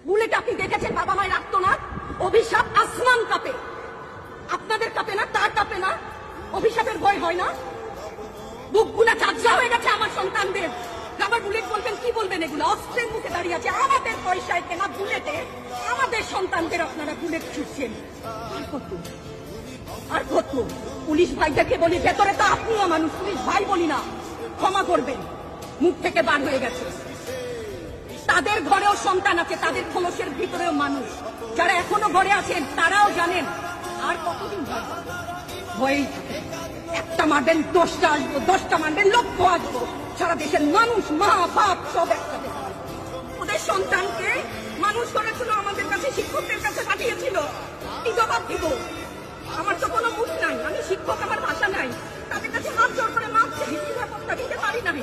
Bullet আপনি দেখেছেন বাবা মায়ের রাখতো না? অভিশাপ আসমান কাঁপে, আপনাদের কাঁপে না? তার কাঁপে না? অভিশাপের ভয় হয় না? বুকগুলা চাঁদা হয়ে গেছে আমার সন্তানদের। আবার বুলেট বলবেন, কি বলবেন? এগুলো অস্ত্রের মুখে দাঁড়িয়ে আছে, আমাদের পয়সায় কেনা বুলেটে আমাদের সন্তানদের আপনারা বুলেট ছুটছেন। আর কত আর কত? পুলিশ ভাইদেরকে বলি, ভেতরে তো আপনিও মানুষ, পুলিশ ভাই বলি না, ক্ষমা করবেন, মুখ থেকে বার হয়ে গেছে। তাদের ঘরেও সন্তান আছে, তাদের খোলসের ভিতরেও মানুষ। যারা এখনো ঘরে আছেন তারাও জানেন আর কতদিন ভয়েই থাকে। একটা মারবেন 10টা আসবো, 10টা মারবেন লক্ষ আসবো। সারা দেশের মানুষ, মা বাপ সব একসাথে ওদের সন্তানকে মানুষ করেছিল, আমাদের কাছে শিক্ষকদের কাছে পাঠিয়েছিল। কি জবাব দিব? আমার তো কোনো মুখ নাই, আমি শিক্ষক, আমার ভাষা নাই। তাদের কাছে হাত জোর করে মাপ চাই, নিরাপত্তা দিতে পারি নাই,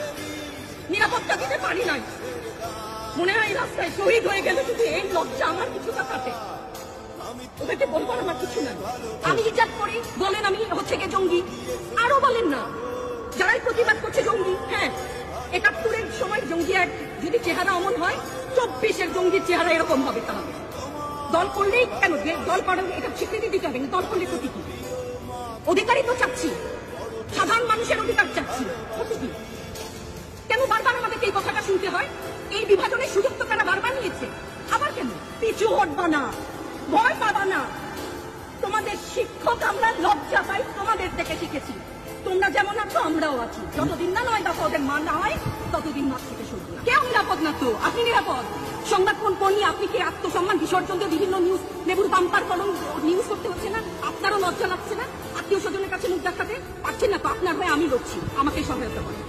নিরাপত্তা দিতে পারি নাই। মনে হয় রাস্তায় শহীদ হয়ে গেলে যদি এই লজ্জা আমার কিছুটা কাটে। ওদেরকে বলবার আমার কিছু নাই। আমি হিজাব করি বলেন আমি হচ্ছে গিয়ে জঙ্গি, আরো বলেন না যারাই প্রতিবাদ করছে জঙ্গি। হ্যাঁ, 71-এর সময় জঙ্গি এক যদি চেহারা অমন হয়, 24-এর জঙ্গির চেহারা এরকম হবে। তাহলে দল করলেই কেন? দল করার এটা স্বীকৃতি দিতে হবে না। দল করলে ক্ষতি কি? অধিকারই তো চাচ্ছি, সাধারণ মানুষের অধিকার চাচ্ছি, ক্ষতি কি? কেন বারবার আমাদেরকে এই কথাটা শুনতে হয়? এই বিভাজনের সুযোগ তো তারা বারবার নিয়েছে, আবার কেন? পিছু হটবা না, ভয় পাবা না। তোমাদের শিক্ষক আমরা লজ্জা পাই, তোমাদের থেকে শিখেছি। তোমরা যেমন আছো আমরাও আছি। যতদিন না 9 দফা ওদের মানা হয় ততদিন মাঠ থেকে সরবো না। কেউ নিরাপদ না তো? আপনি নিরাপদ? সংবাদ কর্মী আপনি কি আত্মসম্মান বিসর্জন দিয়ে বিভিন্ন নিউজ লেবুর বাম্পার কলম নিউজ করতে হচ্ছে না? আপনারও লজ্জা লাগছে না? আত্মীয় স্বজনের কাছে মুখ দেখাতে পারছেন না তো? আপনার হয়ে আমি লড়ছি, আমাকে সহায়তা করেন।